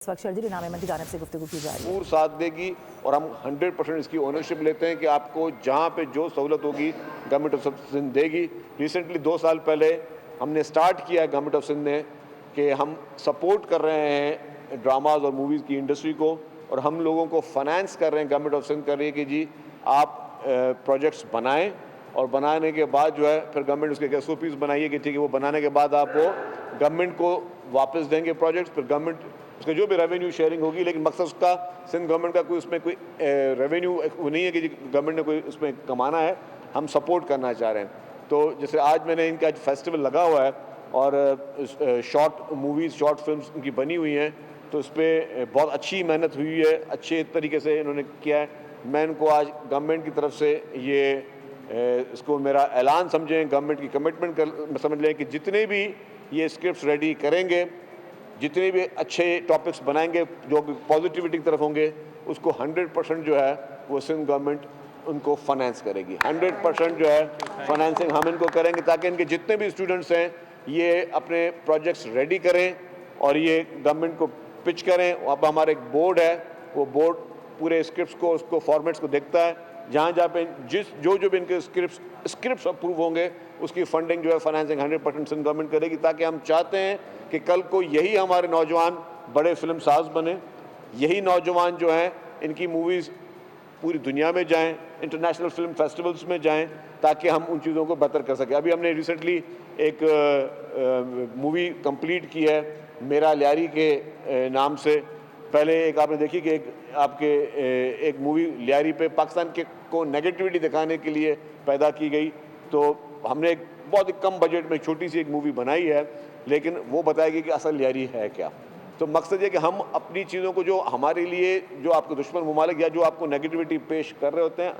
इस वक्त शर्जील इनाम अहमद की जानिब से गुफ्तगू की जा रही है। पूर्ण साथ देगी और हम 100% इसकी ओनरशिप लेते हैं कि आपको जहाँ पे जो सहूलत होगी गवर्नमेंट ऑफ सिंध देगी। रिसेंटली 2 साल पहले हमने स्टार्ट किया है गवर्नमेंट ऑफ सिंध ने कि हम सपोर्ट कर रहे हैं ड्रामाज और मूवीज़ की इंडस्ट्री को, और हम लोगों को फाइनेंस कर रहे हैं। गवर्नमेंट ऑफ सिंध कर रही है कि जी आप प्रोजेक्ट्स बनाएं और बनाने के बाद जो है फिर गवर्नमेंट उसके SOPs बनाइए कि ठीक है वो बनाने के बाद आप वो गवर्नमेंट को वापस देंगे प्रोजेक्ट्स, फिर गवर्नमेंट उसका जो भी रेवेन्यू शेयरिंग होगी। लेकिन मकसद उसका सिंध गवर्नमेंट का कोई उसमें कोई रेवेन्यू वो नहीं है कि गवर्नमेंट ने कोई उसमें कमाना है, हम सपोर्ट करना चाह रहे हैं। तो जैसे आज मैंने इनका आज फेस्टिवल लगा हुआ है और शॉर्ट मूवीज़ शॉर्ट फिल्म्स इनकी बनी हुई हैं, तो इस पर बहुत अच्छी मेहनत हुई है, अच्छे तरीके से इन्होंने किया है। मैं इनको आज गवर्नमेंट की तरफ से ये इसको मेरा ऐलान समझें, गवर्नमेंट की कमिटमेंट समझ लें कि जितने भी ये स्क्रिप्ट्स रेडी करेंगे, जितने भी अच्छे टॉपिक्स बनाएंगे जो पॉजिटिविटी की तरफ होंगे, उसको 100% जो है वो सिंध गवर्नमेंट उनको फाइनेंस करेगी। 100% जो है फाइनेंसिंग हम इनको करेंगे ताकि इनके जितने भी स्टूडेंट्स हैं ये अपने प्रोजेक्ट्स रेडी करें और ये गवर्नमेंट को पिच करें। अब हमारा एक बोर्ड है, वो बोर्ड पूरे स्क्रिप्ट्स को उसको फॉर्मेट्स को देखता है, जहाँ पे जो भी इनके स्क्रिप्ट्स अप्रूव होंगे उसकी फंडिंग जो है फाइनेंसिंग 100% सिंध गवर्नमेंट करेगी। ताकि हम चाहते हैं कि कल को यही हमारे नौजवान बड़े फिल्म साज बने, यही नौजवान जो हैं इनकी मूवीज़ पूरी दुनिया में जाएं, इंटरनेशनल फिल्म फेस्टिवल्स में जाएं, ताकि हम उन चीज़ों को बेहतर कर सकें। अभी हमने रिसेंटली एक मूवी कंप्लीट की है मेरा लियारी के नाम से। पहले एक आपने देखी कि एक मूवी लियारी पे पाकिस्तान के को नेगेटिविटी दिखाने के लिए पैदा की गई, तो हमने एक बहुत ही कम बजट में छोटी सी एक मूवी बनाई है, लेकिन वो बताएगी कि असल लियारी है क्या। तो मकसद ये कि हम अपनी चीज़ों को जो हमारे लिए जो आपको दुश्मन ममालिक या जो आपको नेगेटिविटी पेश कर रहे होते हैं,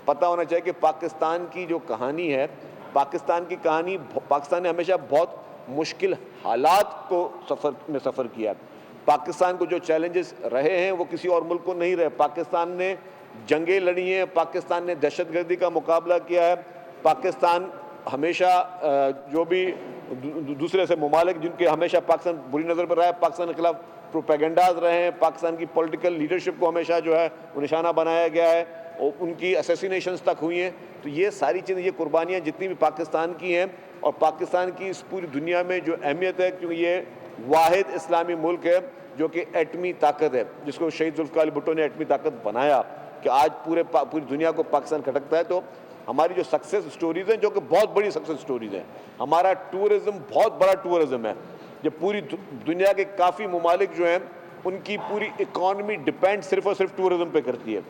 पता होना चाहिए कि पाकिस्तान की जो कहानी है, पाकिस्तान की कहानी, पाकिस्तान ने हमेशा बहुत मुश्किल हालात को सफ़र किया है। पाकिस्तान को जो चैलेंजेस रहे हैं वो किसी और मुल्क को नहीं रहे। पाकिस्तान ने जंगें लड़ी हैं, पाकिस्तान ने दहशतगर्दी का मुकाबला किया है। पाकिस्तान हमेशा जो भी दूसरे से ममालिक जिनके हमेशा पाकिस्तान बुरी नज़र पर रहा है, पाकिस्तान के खिलाफ प्रोपेगेंडाज रहे हैं, पाकिस्तान की पॉलिटिकल लीडरशिप को हमेशा जो है वो निशाना बनाया गया है और उनकी असैसिनेशंस तक हुई हैं। तो ये सारी चीज़ें, ये कुर्बानियाँ जितनी भी पाकिस्तान की हैं और पाकिस्तान की इस पूरी दुनिया में जो अहमियत है, क्योंकि ये वाहिद इस्लामी मुल्क है जो कि एटमी ताकत है, जिसको शहीद जुल्फ़िकार अली भुट्टो ने एटमी ताकत बनाया कि आज पूरी दुनिया को पाकिस्तान खटकता है। तो हमारी जो सक्सेस स्टोरीज़ हैं, जो कि बहुत बड़ी सक्सेस स्टोरीज़ हैं, हमारा टूरिज़्म बहुत बड़ा टूरिज़्म है। जब पूरी दुनिया के काफ़ी ममालिक जो हैं उनकी पूरी इकॉनमी डिपेंड सिर्फ़ और सिर्फ टूरिज़्म पे करती है।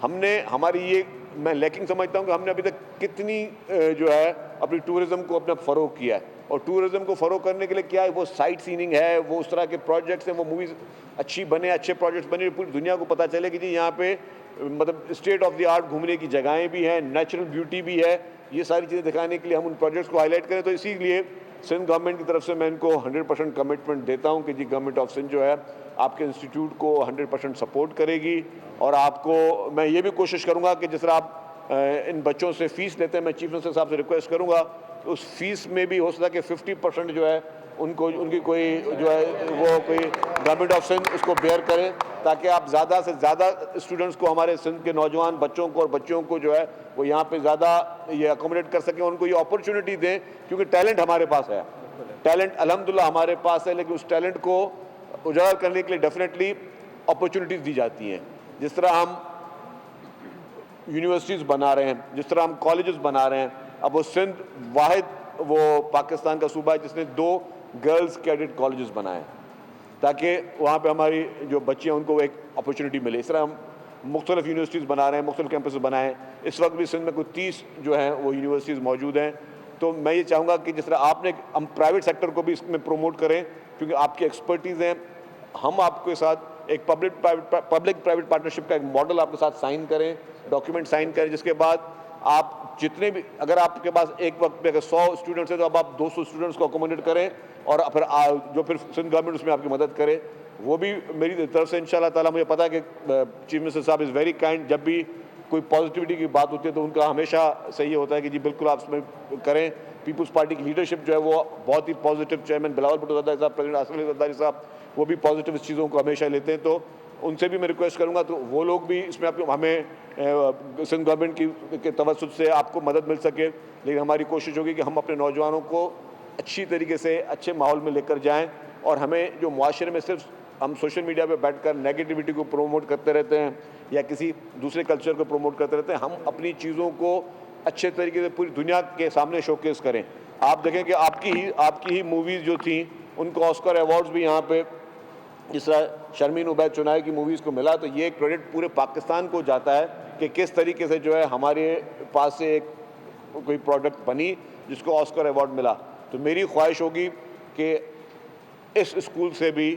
हमने हमारी ये मैं लैकिंग समझता हूँ कि हमने अभी तक कितनी जो है अपनी टूरिज़्म को अपना फ़रोग किया है। और टूरिज़्म को फ़रोग करने के लिए क्या है, वो साइट सीइंग है, वो उस तरह के प्रोजेक्ट्स हैं, वो मूवीज़ अच्छी बने, अच्छे प्रोजेक्ट्स बने, पूरी दुनिया को पता चले कि जी यहाँ पे मतलब स्टेट ऑफ द आर्ट घूमने की जगहें भी हैं, नेचुरल ब्यूटी भी है। ये सारी चीज़ें दिखाने के लिए हम उन प्रोजेक्ट्स को हाईलाइट करें। तो इसीलिए सिंध गवर्नमेंट की तरफ से मैं इनको 100% कमिटमेंट देता हूँ कि जी गवर्नमेंट ऑफ सिंध जो है आपके इंस्टीट्यूट को 100% सपोर्ट करेगी। और आपको मैं ये भी कोशिश करूँगा कि जिस तरह आप इन बच्चों से फ़ीस लेते हैं, मैं चीफ मिनिस्टर साहब से रिक्वेस्ट करूँगा उस फीस में भी हो सकता है कि 50% जो है उनको उनकी कोई जो है वो कोई गवर्नमेंट ऑफ सिंध उसको बेयर करें, ताकि आप ज़्यादा से ज़्यादा स्टूडेंट्स को, हमारे सिंध के नौजवान बच्चों को और बच्चियों को जो है वो यहाँ पे ज़्यादा ये अकोमोडेट कर सकें, उनको ये अपॉर्चुनिटी दें। क्योंकि टैलेंट हमारे पास है, टैलेंट अल्हम्दुलिल्लाह हमारे पास है, लेकिन उस टैलेंट को उजागर करने के लिए डेफिनेटली अपॉर्चुनिटीज़ दी जाती हैं। जिस तरह हम यूनिवर्सिटीज़ बना रहे हैं, जिस तरह हम कॉलेजेस बना रहे हैं, अब वो सिंध वाहिद वो पाकिस्तान का सूबा है जिसने 2 गर्ल्स कैडेट कॉलेजेस बनाए ताकि वहाँ पे हमारी जो बच्चियाँ उनको एक अपॉर्चुनिटी मिले। इस तरह हम मुख्तलिफ यूनिवर्सिटीज़ बना रहे हैं, मुख्तलिफ कैंपस बनाए। इस वक्त भी सिंध में कोई 30 जो हैं वो यूनिवर्सिटीज़ मौजूद हैं। तो मैं ये चाहूँगा कि जिस तरह आपने, हम प्राइवेट सेक्टर को भी इसमें प्रोमोट करें, क्योंकि आपकी एक्सपर्टीज़ हैं। हम आपके साथ एक पब्लिक प्राइवेट पार्टनरशिप का एक मॉडल आपके साथ साइन करें, डॉक्यूमेंट साइन करें, जिसके बाद आप जितने भी, अगर आपके पास एक वक्त पे अगर 100 स्टूडेंट्स हैं तो अब आप 200 स्टूडेंट्स को अकोमोडेट करें और फिर जो फिर सिंध गवर्नमेंट उसमें आपकी मदद करे। वो भी मेरी तरफ से इंशाल्लाह ताला, मुझे पता है कि चीफ मिनिस्टर साहब इज़ वेरी काइंड। जब भी कोई पॉजिटिविटी की बात होती है तो उनका हमेशा सही होता है कि जी बिल्कुल आप इसमें करें। पीपल्स पार्टी की लीडरशिप जो है वो बहुत ही पॉजिटिव, चेयरमैन बिलावल भुट्टो साहब, प्रेसिडेंट आसिफ अली ज़रदारी साहब, वो भी पॉजिटिव इस चीज़ों को हमेशा लेते हैं, तो उनसे भी मैं रिक्वेस्ट करूँगा तो वो लोग भी इसमें आपको हमें सिंध गवर्नमेंट की के तवज्जुह से आपको मदद मिल सके। लेकिन हमारी कोशिश होगी कि हम अपने नौजवानों को अच्छी तरीके से अच्छे माहौल में लेकर जाएं, और हमें जो मुआशरे में सिर्फ हम सोशल मीडिया पे बैठकर नेगेटिविटी को प्रमोट करते रहते हैं या किसी दूसरे कल्चर को प्रमोट करते रहते हैं, हम अपनी चीज़ों को अच्छे तरीके से पूरी दुनिया के सामने शोकेस करें। आप देखें कि आपकी ही मूवीज़ जो थी उनको ऑस्कर अवार्ड्स भी यहाँ पे जिस तरह शर्मीन उबैद चुनाई की मूवीज़ को मिला, तो ये क्रेडिट पूरे पाकिस्तान को जाता है कि किस तरीके से जो है हमारे पास से एक कोई प्रोडक्ट बनी जिसको ऑस्कर अवार्ड मिला। तो मेरी ख्वाहिश होगी कि इस स्कूल से भी,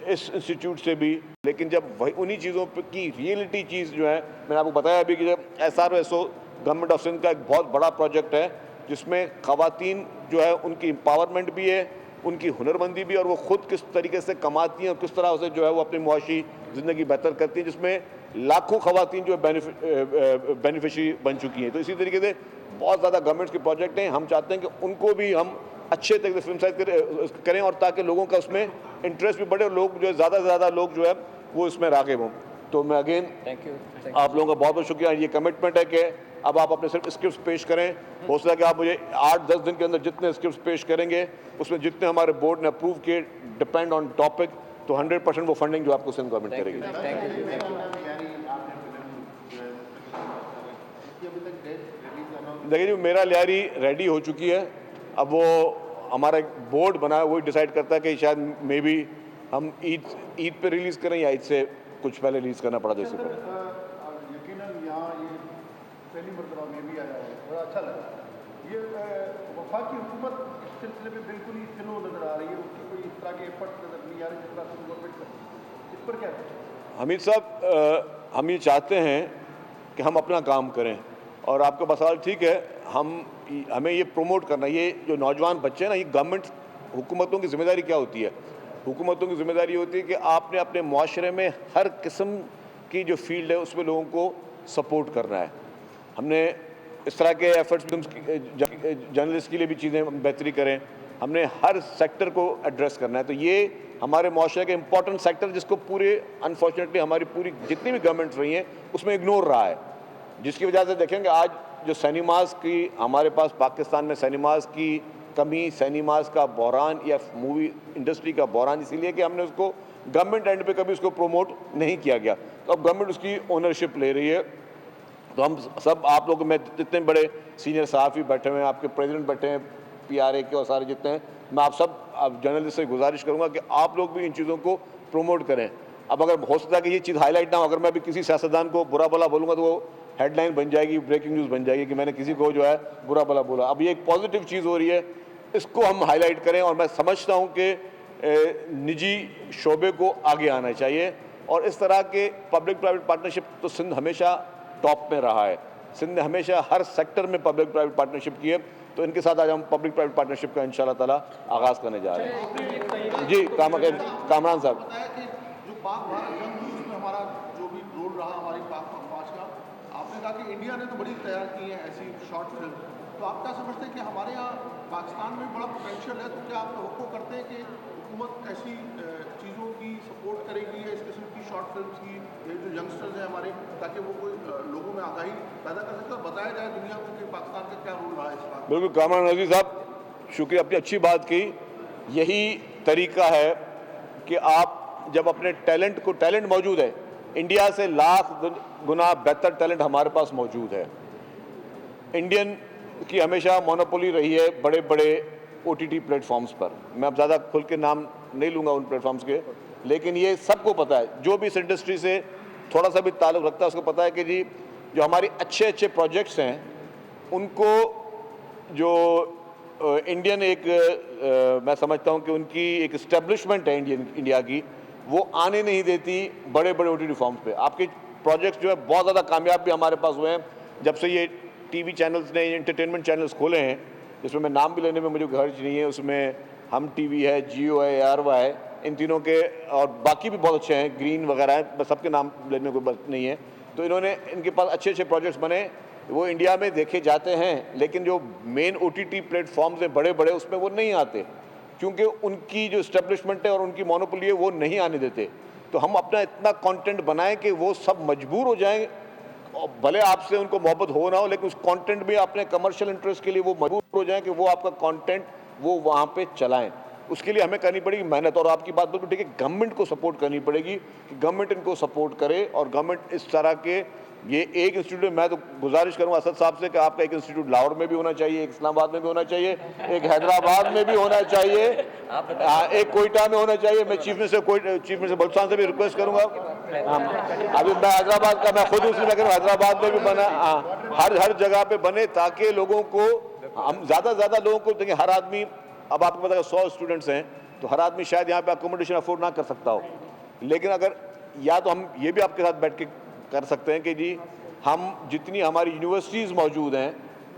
इस इंस्टीट्यूट से भी, लेकिन जब वही उन्हीं चीज़ों की रियलिटी चीज़ जो है, मैंने आपको बताया अभी कि जब SRSO गवर्नमेंट ऑफ सिंध का एक बहुत बड़ा प्रोजेक्ट है जिसमें ख़वातीन जो है उनकी एम्पावरमेंट भी है, उनकी हुनरमंदी भी, और वो ख़ुद किस तरीके से कमाती हैं और किस तरह से जो है वो अपनी मुआशी ज़िंदगी बेहतर करती हैं, जिसमें लाखों ख़वातीन जो बेनिफिशरी बन चुकी हैं। तो इसी तरीके से बहुत ज़्यादा गवर्नमेंट्स के प्रोजेक्ट हैं, हम चाहते हैं कि उनको भी हम अच्छे तरीके से फिल्म साइज करें और ताकि लोगों का उसमें इंटरेस्ट भी बढ़े और लोग जो है ज़्यादा से ज़्यादा लोग जो है वो इसमें राग़िब हों। तो मैं अगेन आप लोगों का बहुत बहुत शुक्रिया। ये कमिटमेंट है कि अब आप अपने सिर्फ स्क्रिप्ट पेश करें, हो सकता है कि आप मुझे 8-10 दिन के अंदर जितने स्क्रिप्ट पेश करेंगे उसमें जितने हमारे बोर्ड ने अप्रूव किए डिपेंड ऑन टॉपिक, तो 100% वो फंडिंग जो आपको सिंध गवर्नमेंट करेगी। देखिए जी, मेरा लियारी रेडी हो चुकी है, अब वो हमारा एक बोर्ड बना है, वही डिसाइड करता है कि शायद मे बी हम ईद पे रिलीज़ करें या ईद से कुछ पहले रिलीज़ करना पड़ा जैसे पड़े। यकीनन यहाँ ये पहली मरतबा में भी आया है, बड़ा अच्छा लगा। ये वफाकी हुकूमत इस सिलसिले में बिल्कुल ही स्लो नज़र आ रही है, उसकी कोई इस तरह के एफर्ट नज़र नहीं आ रहे जिस तरह से गवर्नमेंट करती है। इस पर क्या है हमीद साहब, हम ये चाहते हैं कि हम अपना काम करें, और आपका बस सवाल ठीक है, हमें ये प्रमोट करना, ये जो नौजवान बच्चे हैं ना, ये गवर्नमेंट हुकूमतों की ज़िम्मेदारी क्या होती है? हुकूमतों की ज़िम्मेदारी होती है कि आपने अपने मुआशरे में हर किस्म की जो फील्ड है उसमें लोगों को सपोर्ट करना है। हमने इस तरह के एफर्ट्स जर्नलिस्ट के लिए भी चीज़ें बेहतरी करें, हमने हर सेक्टर को एड्रेस करना है। तो ये हमारे मुआशरे के इंपॉर्टेंट सेक्टर जिसको पूरे अनफॉर्चुनेटली हमारी पूरी जितनी भी गवर्नमेंट्स रही हैं उसमें इग्नोर रहा है, जिसकी वजह से देखेंगे आज जो सिनेमाज़ की हमारे पास पाकिस्तान में सिनेमाज़ की कमी, सिनेमाज़ का बहरान या मूवी इंडस्ट्री का बहरान इसीलिए कि हमने उसको गवर्नमेंट एंड पे कभी उसको प्रमोट नहीं किया गया। तो अब गवर्नमेंट उसकी ओनरशिप ले रही है। तो हम सब, आप लोग में जितने बड़े सीनियर सहाफ़ी बैठे हुए हैं, आपके प्रेसिडेंट बैठे हैं PRA के और सारे जितने हैं, मैं आप सब जर्नलिस्ट से गुजारिश करूँगा कि आप लोग भी इन चीज़ों को प्रमोट करें। अब अगर हो सकता है कि ये चीज़ हाईलाइट ना हो, अगर मैं भी किसी सियासतदान को बुरा भला बोलूँगा तो वो हेडलाइन बन जाएगी, ब्रेकिंग न्यूज़ बन जाएगी कि मैंने किसी को जो है बुरा भला बोला। अब ये एक पॉजिटिव चीज़ हो रही है, इसको हम हाईलाइट करें, और मैं समझता हूँ कि निजी शोबे को आगे आना चाहिए, और इस तरह के पब्लिक प्राइवेट पार्टनरशिप तो सिंध हमेशा टॉप में रहा है। सिंध ने हमेशा हर सेक्टर में पब्लिक प्राइवेट पार्टनरशिप की है, तो इनके साथ आज हम पब्लिक प्राइवेट पार्टनरशिप का इंशाल्लाह ताला आगाज़ करने जा रहे हैं। जी कामरान साहब, बताया कि जो पाक भारत जंग हुई उसमें हमारा जो भी रोल रहा हमारी पाक अफवाज का, आपने कहा कि इंडिया ने तो बड़ी तैयार की है ऐसी शॉर्ट फिल्म, तो आप क्या समझते हैं कि हमारे यहाँ पाकिस्तान में बड़ा पोटेंशियल है, तो क्या आप तवक्को करते हैं कि हुकूमत ऐसी चीज़ों की सपोर्ट करेगी इस किस्म की शॉर्ट फिल्म की, ये जो यंगस्टर्स हैं हमारे, ताकि वो कोई लोगों में आगाही पैदा कर सके और बताया जाए दुनिया को कि पाकिस्तान का क्या रोल रहा है इस बात। बिल्कुल कामरान नज़ीर साहब, शुक्रिया, अपनी अच्छी बात की। यही तरीका है कि आप जब अपने टैलेंट को, टैलेंट मौजूद है, इंडिया से लाख गुना बेहतर टैलेंट हमारे पास मौजूद है। इंडियन की हमेशा मोनोपोली रही है बड़े बड़े OTT प्लेटफॉर्म्स पर। मैं अब ज़्यादा खुल के नाम नहीं लूँगा उन प्लेटफॉर्म्स के, लेकिन ये सबको पता है, जो भी इस इंडस्ट्री से थोड़ा सा भी ताल्लुक़ रखता है उसको पता है कि जी जो हमारी अच्छे अच्छे प्रोजेक्ट्स हैं उनको जो इंडियन मैं समझता हूँ कि उनकी एक इस्टेब्लिशमेंट है इंडिया की, वो आने नहीं देती बड़े बड़े OTT फॉर्म्स पे। आपके प्रोजेक्ट्स जो है बहुत ज़्यादा कामयाब भी हमारे पास हुए हैं जब से ये TV चैनल्स ने एंटरटेनमेंट चैनल्स खोले हैं, जिसमें मैं नाम भी लेने में मुझे गर्ज नहीं है। उसमें हम TV है, जियो है, ARWA है, इन तीनों के, और बाकी भी बहुत अच्छे हैं, ग्रीन वगैरह है, बस सबके नाम लेने में कोई बात नहीं है। तो इन्होंने, इनके पास अच्छे अच्छे प्रोजेक्ट्स बने, वो इंडिया में देखे जाते हैं, लेकिन जो मेन OTT प्लेटफॉर्म्स हैं बड़े बड़े, उसमें वो नहीं आते। क्योंकि उनकी जो इस्टेब्लिशमेंट है और उनकी मोनोपोली है वो नहीं आने देते। तो हम अपना इतना कंटेंट बनाएं कि वो सब मजबूर हो जाएं, और भले आपसे उनको मोहब्बत हो ना हो, लेकिन उस कंटेंट में अपने कमर्शियल इंटरेस्ट के लिए वो मजबूर हो जाएं कि वो आपका कंटेंट वो वहाँ पे चलाएं। उसके लिए हमें करनी पड़ेगी मेहनत, और आपकी बात बिल्कुल ठीक है, गवर्नमेंट को सपोर्ट करनी पड़ेगी कि गवर्नमेंट इनको सपोर्ट करे, और गवर्नमेंट इस तरह के ये एक इंस्टीट्यूट, मैं तो गुजारिश करूंगा असद साहब से कि आपका एक इंस्टीट्यूट लाहौर में भी होना चाहिए, एक इस्लामाबाद में भी होना चाहिए, एक हैदराबाद में भी होना चाहिए, एक कोयटा में होना चाहिए। मैं चीफ मिनिस्टर बलुचिस्तान से भी रिक्वेस्ट करूंगा। अभी मैं हैदराबाद का, मैं खुद उसमें लग रहा हूँ, हैदराबाद में भी बना, हर जगह पे बने, ताकि लोगों को, हम ज़्यादा से ज़्यादा लोगों को देखिए। हर आदमी, अब आपको पता है 100 स्टूडेंट्स हैं तो हर आदमी शायद यहाँ पे अकोमोडेशन अफोर्ड ना कर सकता हो, लेकिन अगर, या तो हम ये भी आपके साथ बैठ के कर सकते हैं कि जी हम जितनी हमारी यूनिवर्सिटीज़ मौजूद हैं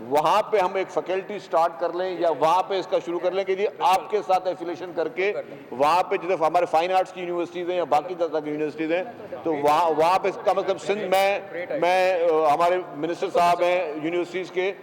वहाँ पे हम एक फैकल्टी स्टार्ट कर लें, या वहाँ पे इसका शुरू कर लें कि जी आपके साथ एफिलेशन करके वहाँ पे जैसे हमारे फाइन आर्ट्स की यूनिवर्सिटीज़ हैं या बाकी तरह की यूनिवर्सिटीज़ हैं, तो वहाँ पे कम से कम सिंध में हमारे मिनिस्टर साहब हैं यूनिवर्सिटीज़ के,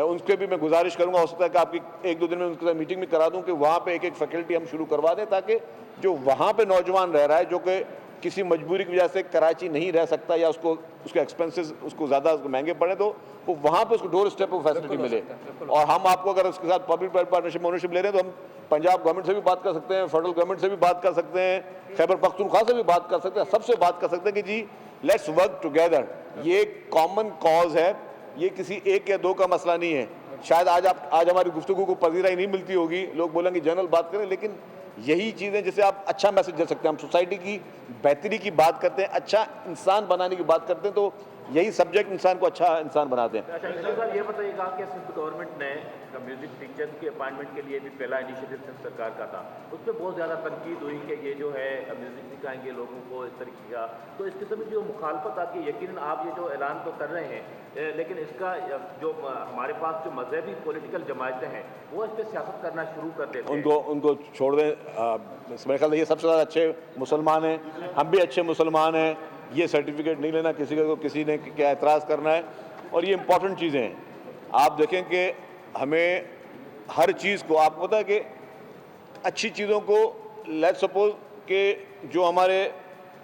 उनके भी मैं गुजारिश करूंगा, हो सकता है कि आपकी 1-2 दिन में उनके साथ मीटिंग भी करा दूं कि वहाँ पे एक फैकल्टी हम शुरू करवा दें, ताकि जो वहाँ पे नौजवान रह रहा है, जो कि किसी मजबूरी की वजह से कराची नहीं रह सकता, या उसके एक्सपेंसेस उसको ज़्यादा महंगे पड़े, तो वो वहाँ पे उसको डोर स्टेप पर फैसिलिटी मिले। और हम आपको अगर उसके साथ पब्लिक पार्टनरशिप ओनरशिप ले रहे हैं तो हम पंजाब गवर्नमेंट से भी बात कर सकते हैं, फेडरल गवर्नमेंट से भी बात कर सकते हैं, खैबर पख्तूनख्वा से भी बात कर सकते हैं, सबसे बात कर सकते हैं कि जी लेट्स वर्क टुगेदर। ये कॉमन कॉज है, ये किसी एक या दो का मसला नहीं है। शायद आज हमारी गुफ्तगू को पजीराई नहीं मिलती होगी, लोग बोलेंगे जनरल बात करें, लेकिन यही चीज़ें जिससे आप अच्छा मैसेज दे सकते हैं। हम सोसाइटी की बेहतरी की बात करते हैं, अच्छा इंसान बनाने की बात करते हैं, तो यही सब्जेक्ट इंसान को अच्छा इंसान बनाते हैं। अच्छा सर, ये बताइएगा कि सिंध गवर्नमेंट ने म्यूजिक टीचर के अपॉइंटमेंट के लिए भी पहला इनिशिएटिव सिंध सरकार का था, उस पर बहुत ज़्यादा तनकीद हुई कि ये जो है म्यूजिक सिखाएंगे लोगों को इस तरीके का, तो इस किस्म की जो मुखालफत आती है, यकीनन आप ये जो ऐलान तो कर रहे हैं, लेकिन इसका जो हमारे पास जो मजहबी पॉलिटिकल जमायतें हैं वो इस पर सियासत करना शुरू कर देते हैं। उनको छोड़ दें। मेरे ख्याल ये सबसे ज़्यादा अच्छे मुसलमान हैं, हम भी अच्छे मुसलमान हैं, ये सर्टिफिकेट नहीं लेना किसी को, किसी ने क्या एतराज़ करना है, और ये इंपॉर्टेंट चीज़ें हैं। आप देखें कि हमें हर चीज़ को, आपको पता है कि अच्छी चीज़ों को, लेट्स सपोज कि जो हमारे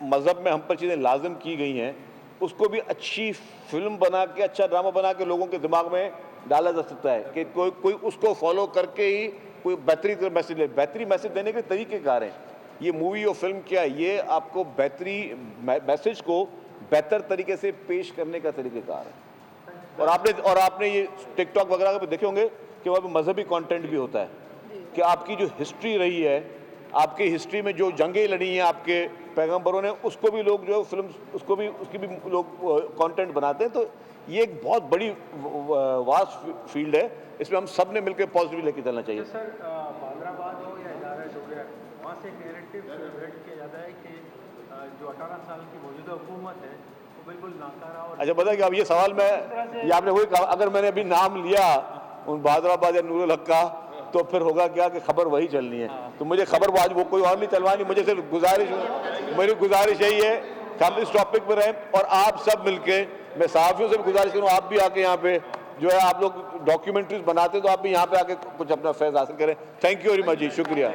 मज़हब में हम पर चीज़ें लाजिम की गई हैं, उसको भी अच्छी फिल्म बना के, अच्छा ड्रामा बना के लोगों के दिमाग में डाला जा सकता है कि कोई उसको फॉलो करके ही कोई बेहतरीन मैसेज ले। बेहतरीन मैसेज देने के तरीक़ेकार हैं। ये मूवी और फिल्म क्या है, ये आपको बेहतरीन मैसेज को बेहतर तरीके से पेश करने का तरीक़ेकार है। और आपने ये टिकटॉक वगैरह पे देखे होंगे कि वहाँ पर मजहबी कंटेंट भी होता है, कि आपकी जो हिस्ट्री रही है, आपकी हिस्ट्री में जो जंगें लड़ी हैं आपके पैगंबरों ने, उसको भी लोग जो है फिल्म, उसकी भी लोग कंटेंट बनाते हैं। तो ये एक बहुत बड़ी वास्ट फील्ड है, इसमें हम सब ने मिलकर पॉजिटिव लेके चलना चाहिए। सर, बांद्राबाद हो या इदारा डोगरा, वहाँ से नैरेटिव जनरेट किया जाता है कि जो 18 साल की मौजूदा हुकूमत है वो बिल्कुल नाकारा। और अच्छा बताया कि अब ये सवाल ये आपने वही कहा, अगर मैंने अभी नाम लिया उन बांद्राबाद या नूरुल हक का, तो फिर होगा क्या कि खबर वही चलनी है। तो मुझे खबर आज वो कोई और नहीं चलवानी, मुझे सिर्फ मेरी गुजारिश यही है कि हम इस टॉपिक पर रहें, और आप सब मिलके, मैं सहाफ़ियों से भी गुजारिश करूँ, आप भी आके यहाँ पे जो है, आप लोग डॉक्यूमेंट्रीज बनाते हैं, तो आप भी यहाँ पे आके कुछ अपना फैज़ हासिल करें। थैंक यू वेरी मच जी, शुक्रिया।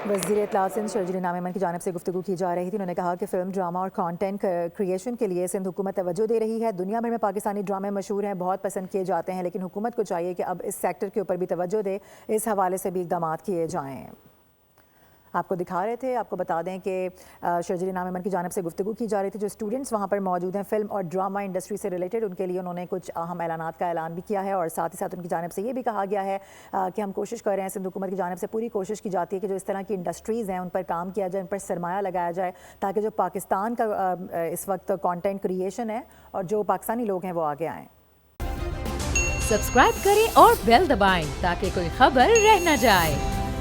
वज़ीर इत्तलात सिंध शर्जील इनाम अहमद की जानिब से गुफ्तगू की जा रही थी। उन्होंने कहा कि फ़िल्म, ड्रामा और कंटेंट क्रिएशन के लिए सिंध हुकूमत तवज्जो दे रही है। दुनिया भर में पाकिस्तानी ड्रामे मशहूर हैं, बहुत पसंद किए जाते हैं, लेकिन हुकूमत को चाहिए कि अब इस सेक्टर के ऊपर भी तवज्जो दे, इस हवाले से भी इक़दाम किए जाएँ। आपको दिखा रहे थे, आपको बता दें कि शर्जील इनाम अहमद की जानिब से गुफ्तगू की जा रही थी। जो स्टूडेंट्स वहाँ पर मौजूद हैं फिल्म और ड्रामा इंडस्ट्री से रिलेटेड, उनके लिए उन्होंने कुछ अहम ऐलानात का ऐलान भी किया है, और साथ ही साथ उनकी जानिब से ये भी कहा गया है कि हम कोशिश कर रहे हैं, सिंध हुकूमत की जानिब से पूरी कोशिश की जाती है कि जो इस तरह की इंडस्ट्रीज़ हैं उन पर काम किया जाए, उन पर सरमाया लगाया जाए, ताकि जो पाकिस्तान का इस वक्त कंटेंट क्रिएशन है और जो पाकिस्तानी लोग हैं वो आगे आएँ। सब्सक्राइब करें और बेल दबाएं ताकि कोई खबर रह न जाए।